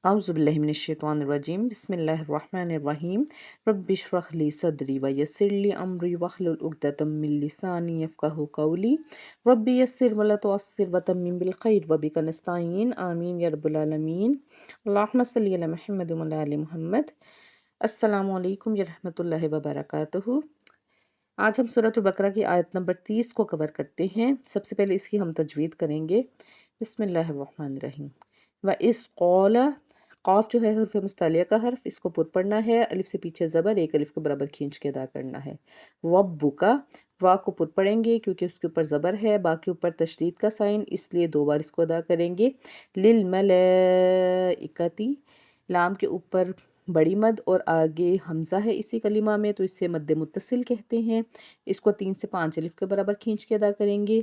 اعوذ باللہ من الشیطان الرجیم بسم اللہ الرحمن الرحیم رب اشرح لی صدری ویسر لی امری واحلل عقدۃ من لسانی یفقہوا قولی رب یسر ولا تعسر وتمم بالخیر وبک نستعین آمین یا رب العالمین اللہم صلی علی محمد وعلی آل محمد۔ السلام علیکم ورحمۃ اللہ وبرکاتہ۔ آج ہم سورۃ البقرہ کی آیت نمبر 30 کو کور کرتے ہیں۔ سب سے پہلے اس کی ہم تجوید کریں گے۔ بسم اللہ الرحمن الرحیم۔ وَإِذْ قَالَ، قاف جو ہے حرف مستعلیہ کا حرف، اس کو پر پڑھنا ہے، الف سے پیچھے زبر، ایک الف کے برابر کھینچ کے ادا کرنا ہے۔ رَبُّکَ، وا کو پر پڑھیں گے کیونکہ اس کے اوپر زبر ہے، با کے اوپر تشدید کا سائن، اس لیے 2 بار اس کو ادا کریں گے۔ لِلْمَلَائِکَةِ، لام کے اوپر بڑی مد اور آگے حمزہ ہے اسی کلمہ میں، تو اس سے مد متصل کہتے ہیں۔ اس کو 3 سے 5 الف کے برابر کھینچ کے ادا کریں گے۔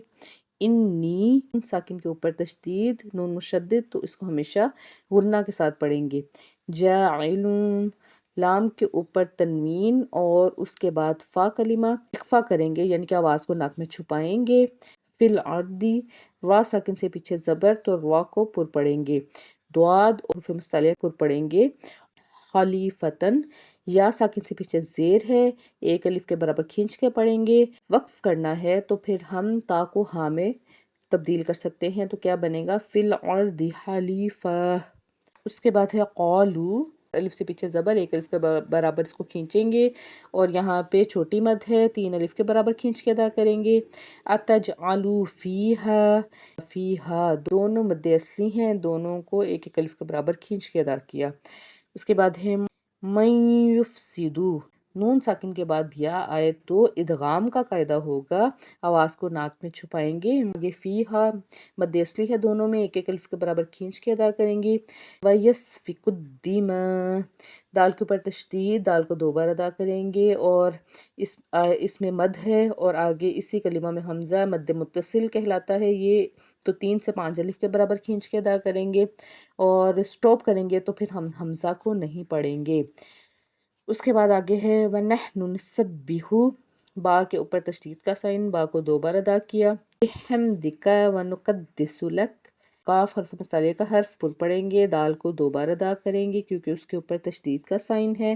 انی، ساکن کے اوپر تشدید، نون مشدد، تو اس کو ہمیشہ غنہ کے ساتھ پڑھیں گے۔ جاعلون، لام کے اوپر تنوین اور اس کے بعد فا کلمہ اخفا کریں گے، یعنی کہ آواز کو ناک میں چھپائیں گے۔ فی الارض، را ساکن سے پیچھے زبر، تو را کو پر پڑھیں گے۔ دعاد اور حرف مستعلیہ پر پڑھیں گے۔ خلیفتن، یا ساکن سے پیچھے زیر ہے، ایک الف کے برابر کھینچ کے پڑھیں گے۔ وقف کرنا ہے تو پھر ہم تا کو ہاں میں تبدیل کر سکتے ہیں، تو کیا بنے گا؟ فی الارض حلیفہ۔ اس کے بعد ہے قالو، الف سے پیچھے زبر، ایک الف کے برابر اس کو کھینچیں گے اور یہاں پہ چھوٹی مد ہے، 3 الف کے برابر کھینچ کے ادا کریں گے۔ اتجعلوا فیہا، فیہا دونوں مد اصلی ہیں، دونوں کو ایک ایک الف کے برابر کھینچ کے ادا کیا۔ اس کے بعد ہے من یفسدو، نون ساکن کے بعد یا آئے تو ادغام کا قاعدہ ہوگا، آواز کو ناک میں چھپائیں گے۔ آگے فیہا مد اصلی ہے، دونوں میں ایک ایک الف کے برابر کھینچ کے ادا کریں گے۔ وَيَسْفِكُ الدِّمَاءَ، دال کے اوپر تشدید، دال کو 2 بار ادا کریں گے اور اس میں مد ہے اور آگے اسی کلمہ میں حمزہ مد متصل کہلاتا ہے، یہ تو 3 سے 5 الف کے برابر کھینچ کے ادا کریں گے اور سٹاپ کریں گے تو پھر ہم حمزہ کو نہیں پڑھیں گے۔ اس کے بعد آگے ہے وَنَحْنُ نُسَبِّحُ، با کے اوپر تشدید کا سائن، با کو 2 بار ادا کیا۔ بِحَمْدِكَ وَنُقَدِّسُ لَكَ، قاف حرف مستعلیہ کا حرف پر پڑھیں گے، دال کو 2 بار ادا کریں گے کیونکہ اس کے اوپر تشدید کا سائن ہے۔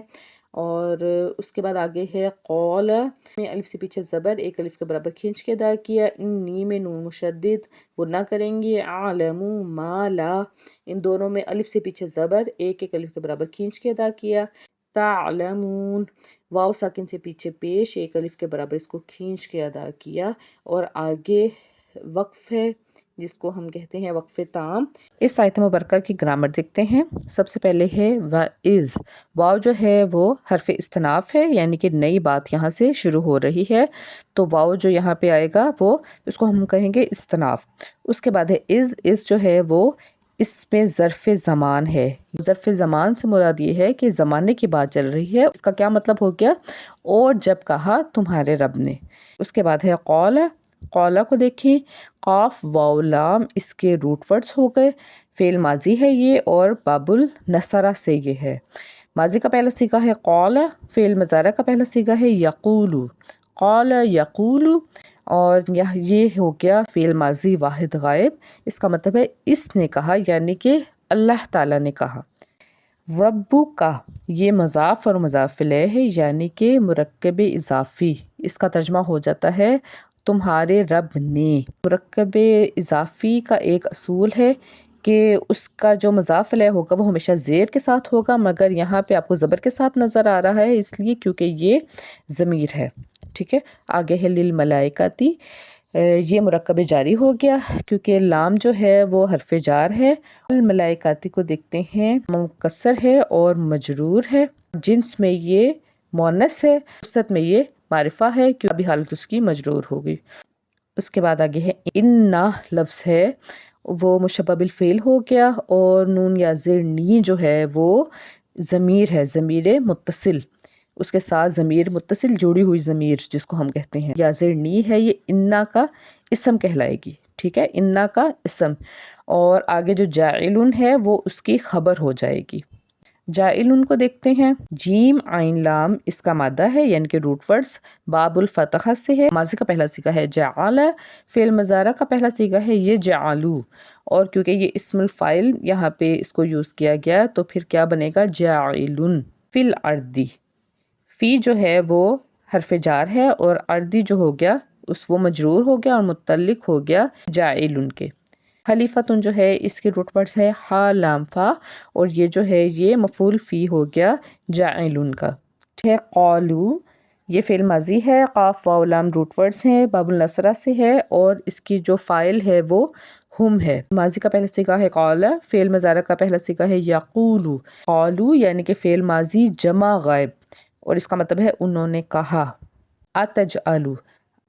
اور اس کے بعد آگے ہے قول، میں الف سے پیچھے زبر، ایک الف کے برابر کھینچ کے ادا کیا۔ انی میں نون مشدد، غنہ کریں گے۔ اعلم ما لا، ان دونوں میں الف سے پیچھے زبر، ایک ایک الف کے برابر کھینچ کے ادا کیا۔ تعلمون، واو ساکن سے پیچھے پیش، ایک الف کے برابر اس کو کھینچ کے ادا کیا اور آگے وقف ہے جس کو ہم کہتے ہیں وقف تام۔ اس آیت مبارکہ کی گرامر دیکھتے ہیں۔ سب سے پہلے ہے وَإِذْ، واو جو ہے وہ حرف استناف ہے، یعنی کہ نئی بات یہاں سے شروع ہو رہی ہے، تو واو جو یہاں پہ آئے گا وہ اس کو ہم کہیں گے استناف۔ اس کے بعد ہے از جو ہے وہ اس میں ظرف زمان ہے۔ ظرف زمان سے مراد یہ ہے کہ زمانے کی بات چل رہی ہے۔ اس کا کیا مطلب ہو گیا؟ اور جب کہا تمہارے رب نے۔ اس کے بعد ہے قول، قولا کو دیکھیں، قاف واو لام اس کے روٹ ورڈز ہو گئے، فعل ماضی ہے یہ اور باب النصرہ سے یہ ہے۔ ماضی کا پہلا صیغہ ہے قول، فعل مضارع کا پہلا صیغہ ہے یقول، قول یقول، اور یہ ہو گیا فعل ماضی واحد غائب، اس کا مطلب ہے اس نے کہا، یعنی کہ اللہ تعالیٰ نے کہا۔ ربو کا، یہ مضاف اور مضاف الیہ ہے، یعنی کہ مرکب اضافی، اس کا ترجمہ ہو جاتا ہے تمہارے رب نے۔ مرکب اضافی کا ایک اصول ہے کہ اس کا جو مضاف الیہ ہوگا وہ ہمیشہ زیر کے ساتھ ہوگا، مگر یہاں پہ آپ کو زبر کے ساتھ نظر آ رہا ہے اس لیے کیونکہ یہ ضمیر ہے، ٹھیک ہے۔ آگے ہے للملائکتی، یہ مرکب جاری ہو گیا کیونکہ لام جو ہے وہ حرف جار ہے۔ الملائکتی کو دیکھتے ہیں، مکسر ہے اور مجرور ہے، جنس میں یہ مؤنث ہے، وسط میں یہ معرفہ ہے کیونکہ ابھی حالت اس کی مجرور ہوگی۔ اس کے بعد آگے ہے انا، لفظ ہے وہ مشبہ بالفعل ہو گیا اور نون یا زیر نی جو ہے وہ ضمیر ہے، ضمیر متصل، اس کے ساتھ ضمیر متصل جڑی ہوئی ضمیر جس کو ہم کہتے ہیں یا زیر نی ہے، یہ انا کا اسم کہلائے گی، ٹھیک ہے، انا کا اسم، اور آگے جو جاعلون ہے وہ اس کی خبر ہو جائے گی۔ جائلن کو دیکھتے ہیں، جیم عین لام اس کا مادہ ہے یعنی کہ روٹ ورڈز، باب الفتح سے ہے، ماضی کا پہلا صیغہ ہے جعل، فعل مضارع کا پہلا صیغہ ہے یجعلو، اور کیونکہ یہ اسم الفاعل یہاں پہ اس کو یوز کیا گیا تو پھر کیا بنے گا جاعلن فی الارض، فی جو ہے وہ حرف جار ہے اور اردی جو ہو گیا وہ مجرور ہو گیا اور متعلق ہو گیا جاعلن کے۔ خلیفتن جو ہے اس کے روٹ ورڈز ہے ہا لام فا، اور یہ جو ہے یہ مفعول فی ہو گیا جاعلن کا۔ قالو یہ فعل ماضی ہے، قاف واو لام روٹ ورڈز ہیں، باب النصرہ سے ہے اور اس کی جو فاعل ہے وہ ہم ہے۔ ماضی کا پہلا صیغہ ہے قال، فعل مضارع کا پہلا صیغہ ہے یقولو، قالو یعنی کہ فعل ماضی جمع غائب اور اس کا مطلب ہے انہوں نے کہا۔ اتجعلو،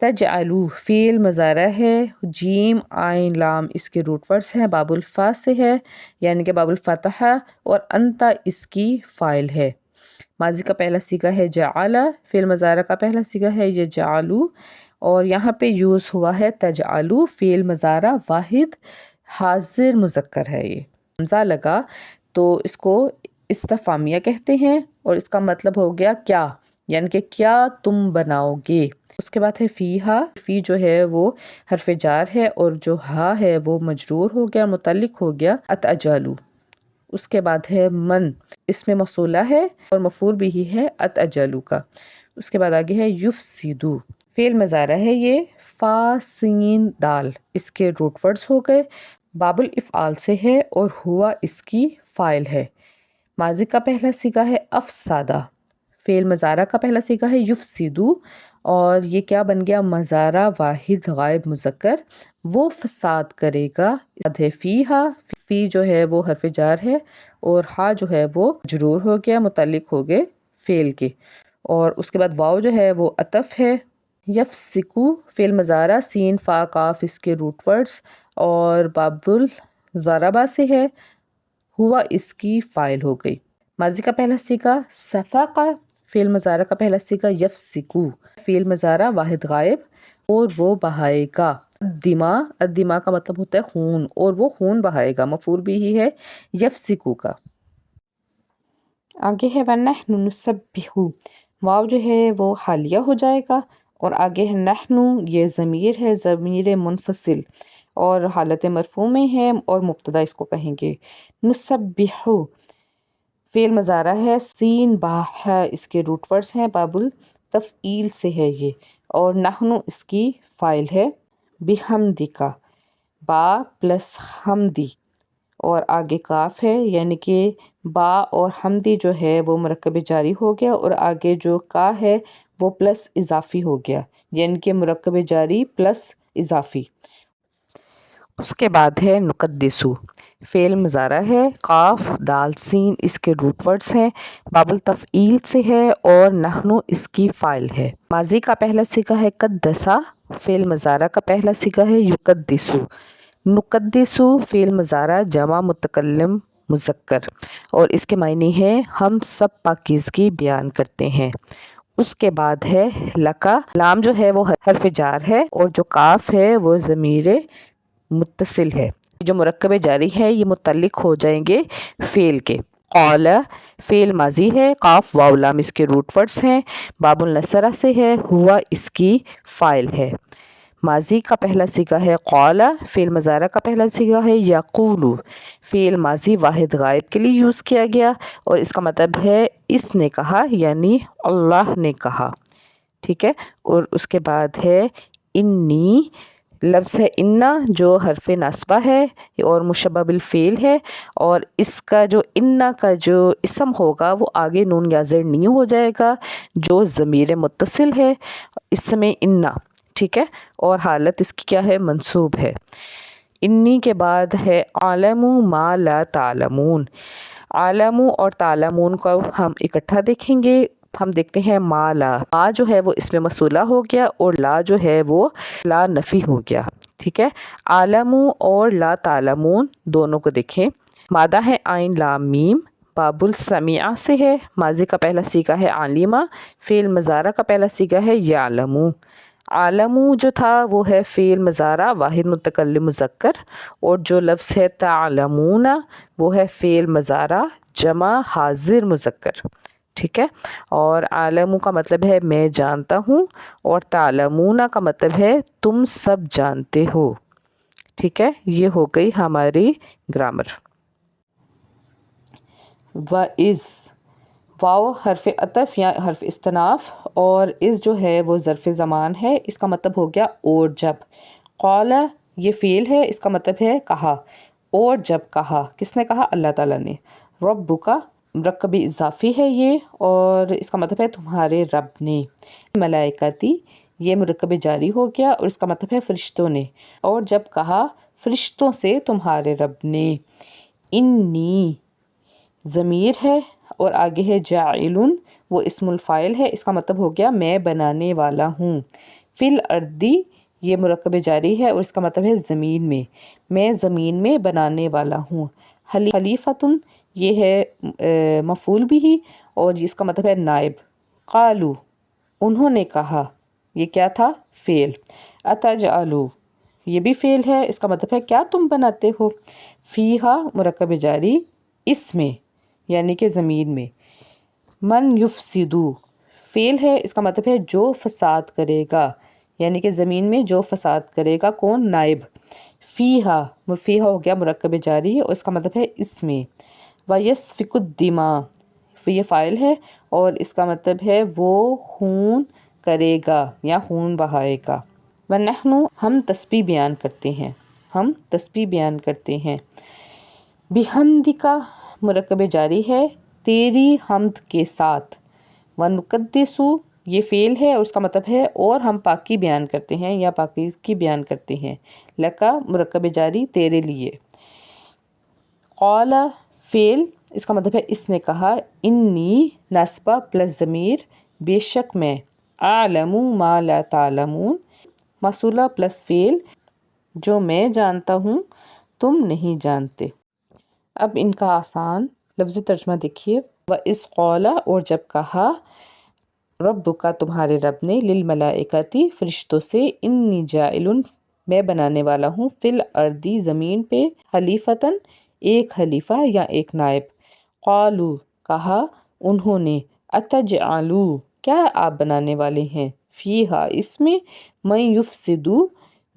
تجعلو فعل مضارع ہے، جیم عین لام اس کے روٹ ورڈز ہیں، باب الفا سے ہے یعنی کہ باب الفتح، اور انت اس کی فاعل ہے۔ ماضی کا پہلا صیغہ ہے جعل، فعل مضارع کا پہلا صیغہ ہے یجعلو، اور یہاں پہ یوز ہوا ہے تجعلو، فعل مضارع واحد حاضر مذکر ہے، یہ حمزہ لگا تو اس کو استفہامیہ کہتے ہیں اور اس کا مطلب ہو گیا کیا، یعنی کہ کیا تم بناؤ گے۔ اس کے بعد ہے فیہا، فی جو ہے وہ حرف جار ہے اور جو ہا ہے وہ مجرور ہو گیا، متعلق ہو گیا اتجالو۔ اس کے بعد ہے من، اس میں موصولہ ہے اور مفعول بھی ہے اتجالو کا۔ اس کے بعد آگے ہے یفسدو، فعل مضارع ہے یہ، فا سین دال اس کے روٹ ورڈز ہو گئے، باب الافعال سے ہے اور ہوا اس کی فاعل ہے۔ ماضی کا پہلا صیغہ ہے افسادہ، فعل مضارع کا پہلا صیغہ ہے یفسدو، اور یہ کیا بن گیا مضارع واحد غائب مذکر، وہ فساد کرے گا۔ فیہا، فی جو ہے وہ حرف جار ہے اور ہا جو ہے وہ مجرور ہو گیا، متعلق ہو گئے فعل کے، اور اس کے بعد واو جو ہے وہ عطف ہے۔ یفسکو فعل مضارع، سین فا کاف اس کے روٹ ورڈز اور باب الضربہ سے ہے، ہوا اس کی فاعل ہو گئی۔ ماضی کا پہلا صیغہ سفق، فعل مضارع کا پہلا صیغہ یفسکو، فعل مضارع واحد غائب اور وہ بہائے گا۔ الدماء، الدماء کا مطلب ہوتا ہے خون، اور وہ خون بہائے گا، مفعول بھی ہی ہے یفسکو کا۔ آگے ہے وَنَحْنُ نُسَبِّحُ، واو جو ہے وہ حالیہ ہو جائے گا، اور آگے ہے نحنو، یہ ضمیر ہے، ضمیر منفصل اور حالت مرفوع میں ہے اور مبتدا اس کو کہیں گے۔ نسبح فعل مضارع ہے، سین باہ اس کے روٹ ورڈز ہیں، باب التفعیل سے ہے یہ، اور نحنو اس کی فاعل ہے۔ بحمدکا، با پلس حمدی اور آگے کاف ہے، یعنی کہ با اور حمدی جو ہے وہ مرکب جاری ہو گیا اور آگے جو کا ہے وہ پلس اضافی ہو گیا، یعنی کہ مرکب جاری پلس اضافی۔ اس کے بعد ہے نقدسو، فعل مضارع ہے، قاف دال سین اس کے روٹ ورڈز ہیں، باب التفعیل سے ہے اور نحنو اس کی فاعل ہے۔ ماضی کا پہلا صیغہ ہے قدسا، فعل مضارع کا پہلا صیغہ ہے یقدسو۔ نقدسو فعل مضارع جمع متکلم مذکر اور اس کے معنی ہے ہم سب پاکیزگی بیان کرتے ہیں۔ اس کے بعد ہے لکا، لام جو ہے وہ حرف جار ہے اور جو کاف ہے وہ ضمیر متصل ہے، جو مرکب جاری ہے یہ متعلق ہو جائیں گے فعل کے۔ قال فعل ماضی ہے، قاف واو لام اس کے روٹ ورڈز ہیں، باب النصرہ سے ہے، ہوا اس کی فاعل ہے۔ ماضی کا پہلا صیغہ ہے قال، فعل مضارع کا پہلا صیغہ ہے یقولو، فعل ماضی واحد غائب کے لیے یوز کیا گیا اور اس کا مطلب ہے اس نے کہا، یعنی اللہ نے کہا، ٹھیک ہے۔ اور اس کے بعد ہے انی، لفظ ہے انا جو حرف ناصبہ ہے اور مشبہ بالفعل ہے، اور اس کا جو انا کا جو اسم ہوگا وہ آگے نون یا زیر نہیں ہو جائے گا، جو ضمیر متصل ہے اسم انا، ٹھیک ہے، اور حالت اس کی کیا ہے منصوب ہے۔ انی کے بعد ہے عالم ما لا تعلمون، عالم اور تعلمون کو ہم اکٹھا دیکھیں گے۔ ہم دیکھتے ہیں ما لا، ما جو ہے وہ اس میں موصولہ ہو گیا اور لا جو ہے وہ لا نفی ہو گیا، ٹھیک ہے۔ عالم اور لا تعلمون دونوں کو دیکھیں۔ مادہ ہے عین لام میم، باب السمیع سے ہے، ماضی کا پہلا صیغہ ہے عالمہ، فعل مضارع کا پہلا صیغہ ہے یعلم، عالمو جو تھا وہ ہے فعل مضارع واحد متکلم مذکر، اور جو لفظ ہے تعلمون وہ ہے فعل مضارع جمع حاضر مذکر، ٹھیک ہے۔ اور عالمو کا مطلب ہے میں جانتا ہوں، اور تعلمون کا مطلب ہے تم سب جانتے ہو، ٹھیک ہے۔ یہ ہو گئی ہماری گرامر۔ وَإِذ، واو حرف عطف یا حرف استناف، اور اس جو ہے وہ ظرف زمان ہے، اس کا مطلب ہو گیا اور جب۔ قال یہ فعل ہے، اس کا مطلب ہے کہا، اور جب کہا، کس نے کہا؟ اللہ تعالیٰ نے۔ ربک مرکب اضافی ہے یہ، اور اس کا مطلب ہے تمہارے رب نے۔ ملائکتی یہ مرکب جاری ہو گیا، اور اس کا مطلب ہے فرشتوں نے، اور جب کہا فرشتوں سے تمہارے رب نے۔ انی ضمیر ہے، اور آگے ہے جاعلن، وہ اسم الفاعل ہے، اس کا مطلب ہو گیا میں بنانے والا ہوں۔ فی الارضی یہ مرکب جاری ہے، اور اس کا مطلب ہے زمین میں زمین میں بنانے والا ہوں۔ خلیفتن یہ ہے مفعول بھی، اور اس کا مطلب ہے نائب۔ قالو انہوں نے کہا، یہ کیا تھا؟ فعل۔ اتجعلو یہ بھی فعل ہے، اس کا مطلب ہے کیا تم بناتے ہو؟ فیہا مرکب جاری اس میں یعنی کہ زمین میں۔ من یفسدو فعل ہے، اس کا مطلب ہے جو فساد کرے گا، یعنی کہ زمین میں جو فساد کرے گا، کون؟ نائب۔ فیہا ہو گیا مرکب جاری، اور اس کا مطلب ہے اس میں۔ وَيَسْفِكُ الدِّمَاء یہ فاعل ہے، اور اس کا مطلب ہے وہ خون کرے گا یا خون بہائے گا۔ وَنَحْنُ ہم تسبیح بیان کرتے ہیں۔ بِحَمْدِکَ مرکب جاری ہے تیری حمد کے ساتھ۔ وَنُقَدِّسُ یہ فعل ہے، اور اس کا مطلب ہے اور ہم پاکی بیان کرتے ہیں یا پاکیزگی بیان کرتے ہیں۔ لَکَ مرکب جاری تیرے لیے۔ قال فعل، اس کا مطلب ہے اس نے کہا۔ انی نصبہ پلس ضمیر بے شک میں، اعلم ما لا تعلمون موصولہ پلس فعل جو میں جانتا ہوں تم نہیں جانتے۔ اب ان کا آسان لفظی ترجمہ دیکھیے۔ وَإِذْ قَالَ اور جب کہا، ربک تمہارے رب نے، للملائکتی فرشتوں سے، انی جاعل میں بنانے والا ہوں، فی الارض زمین پہ، خلیفتاً ایک خلیفہ یا ایک نائب۔ قالوا کہا انہوں نے، اتجعلوا کیا آپ بنانے والے ہیں، فیہا اس میں، من یفسدو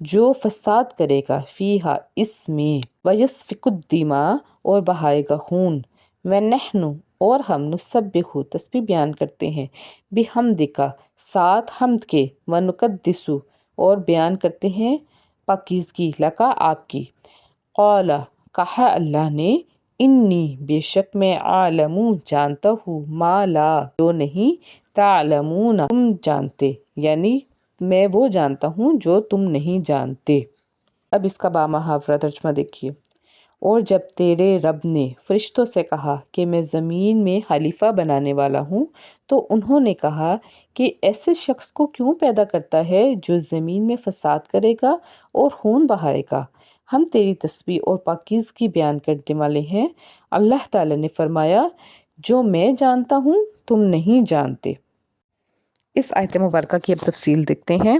جو فساد کرے گا، فیہا اس میں، ویسفک الدماء اور بہائے گا خون، ونحن اور ہم، نسبح تسبیح بیان کرتے ہیں، بحمدک ساتھ حمد کے، ونقدس اور بیان کرتے ہیں پاکیزگی، لکا آپ کی۔ قال کہا اللہ نے، انی بے شک میں، عالم جانتا ہوں، ما لا جو نہیں، تعلمون تم جانتے، یعنی میں وہ جانتا ہوں جو تم نہیں جانتے۔ اب اس کا بامحاورہ ترجمہ دیکھیے۔ اور جب تیرے رب نے فرشتوں سے کہا کہ میں زمین میں خلیفہ بنانے والا ہوں، تو انہوں نے کہا کہ ایسے شخص کو کیوں پیدا کرتا ہے جو زمین میں فساد کرے گا اور خون بہائے گا؟ ہم تیری تسبیح اور پاکیزگی بیان کرنے والے ہیں۔ اللہ تعالیٰ نے فرمایا، جو میں جانتا ہوں تم نہیں جانتے۔ اس آیت مبارکہ کی اب تفصیل دیکھتے ہیں۔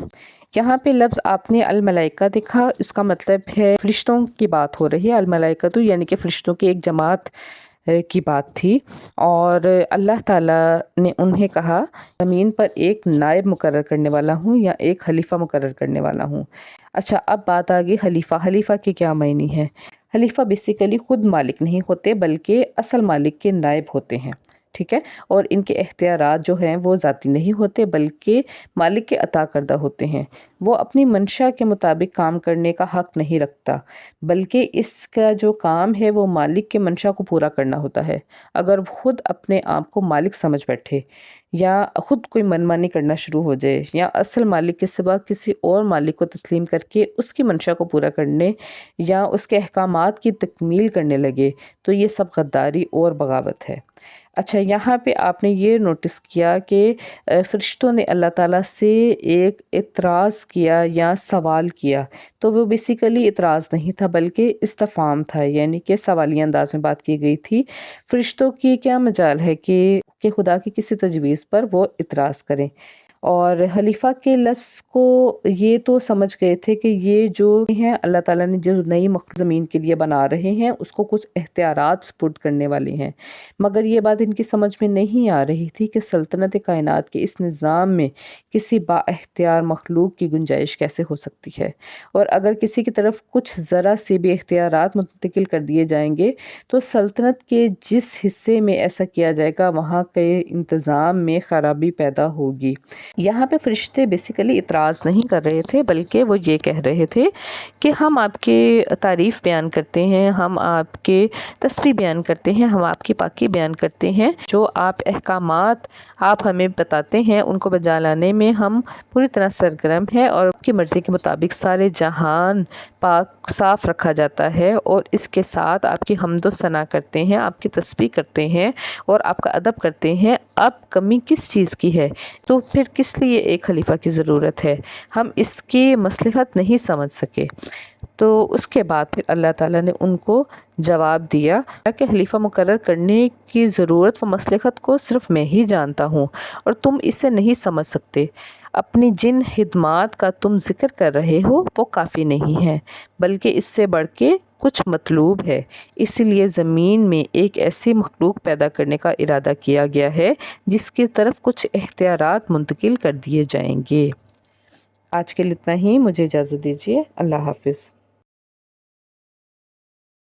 یہاں پہ لفظ آپ نے الملائکہ دیکھا، اس کا مطلب ہے فرشتوں کی بات ہو رہی ہے، الملائکۃ یعنی کہ فرشتوں کی ایک جماعت کی بات تھی، اور اللہ تعالیٰ نے انہیں کہا زمین پر ایک نائب مقرر کرنے والا ہوں یا ایک خلیفہ مقرر کرنے والا ہوں۔ اچھا، اب بات آگئی خلیفہ کے کیا معنی ہے؟ خلیفہ بیسیکلی خود مالک نہیں ہوتے بلکہ اصل مالک کے نائب ہوتے ہیں، ٹھیک ہے، اور ان کے اختیارات جو ہیں وہ ذاتی نہیں ہوتے بلکہ مالک کے عطا کردہ ہوتے ہیں۔ وہ اپنی منشا کے مطابق کام کرنے کا حق نہیں رکھتا بلکہ اس کا جو کام ہے وہ مالک کے منشا کو پورا کرنا ہوتا ہے۔ اگر خود اپنے آپ کو مالک سمجھ بیٹھے یا خود کوئی منمانی کرنا شروع ہو جائے یا اصل مالک کے سوا کسی اور مالک کو تسلیم کر کے اس کی منشا کو پورا کرنے یا اس کے احکامات کی تکمیل کرنے لگے تو یہ سب غداری اور بغاوت ہے۔ اچھا، یہاں پہ آپ نے یہ نوٹس کیا کہ فرشتوں نے اللہ تعالیٰ سے ایک اعتراض کیا یا سوال کیا، تو وہ بیسیکلی اعتراض نہیں تھا بلکہ استفہام تھا، یعنی کہ سوالیہ انداز میں بات کی گئی تھی۔ فرشتوں کی کیا مجال ہے کہ خدا کی کسی تجویز پر وہ اعتراض کریں، اور خلیفہ کے لفظ کو یہ تو سمجھ گئے تھے کہ یہ جو ہیں اللہ تعالیٰ نے جو نئی مخلوق زمین کے لیے بنا رہے ہیں اس کو کچھ اختیارات سپرد کرنے والے ہیں، مگر یہ بات ان کی سمجھ میں نہیں آ رہی تھی کہ سلطنت کائنات کے اس نظام میں کسی با اختیار مخلوق کی گنجائش کیسے ہو سکتی ہے، اور اگر کسی کی طرف کچھ ذرا سے بھی اختیارات منتقل کر دیے جائیں گے تو سلطنت کے جس حصے میں ایسا کیا جائے گا وہاں کے انتظام میں خرابی پیدا ہوگی۔ یہاں پہ فرشتے بیسیکلی اعتراض نہیں کر رہے تھے، بلکہ وہ یہ کہہ رہے تھے کہ ہم آپ کے تعریف بیان کرتے ہیں، ہم آپ کے تسبیح بیان کرتے ہیں، ہم آپ کی پاکی بیان کرتے ہیں، جو آپ احکامات آپ ہمیں بتاتے ہیں ان کو بجا لانے میں ہم پوری طرح سرگرم ہیں، اور آپ کی مرضی کے مطابق سارے جہان پاک صاف رکھا جاتا ہے، اور اس کے ساتھ آپ کی حمد و ثنا کرتے ہیں، آپ کی تسبیح کرتے ہیں اور آپ کا ادب کرتے ہیں۔ اب کمی کس چیز کی ہے؟ تو پھر کس لیے ایک خلیفہ کی ضرورت ہے؟ ہم اس کی مصلحت نہیں سمجھ سکے۔ تو اس کے بعد پھر اللہ تعالیٰ نے ان کو جواب دیا کہ خلیفہ مقرر کرنے کی ضرورت و مصلحت کو صرف میں ہی جانتا ہوں، اور تم اسے نہیں سمجھ سکتے۔ اپنی جن خدمات کا تم ذکر کر رہے ہو وہ کافی نہیں ہے، بلکہ اس سے بڑھ کے کچھ مطلوب ہے، اس لیے زمین میں ایک ایسی مخلوق پیدا کرنے کا ارادہ کیا گیا ہے جس کی طرف کچھ اختیارات منتقل کر دیے جائیں گے۔ آج کے لیے اتنا ہی، مجھے اجازت دیجیے، اللہ حافظ۔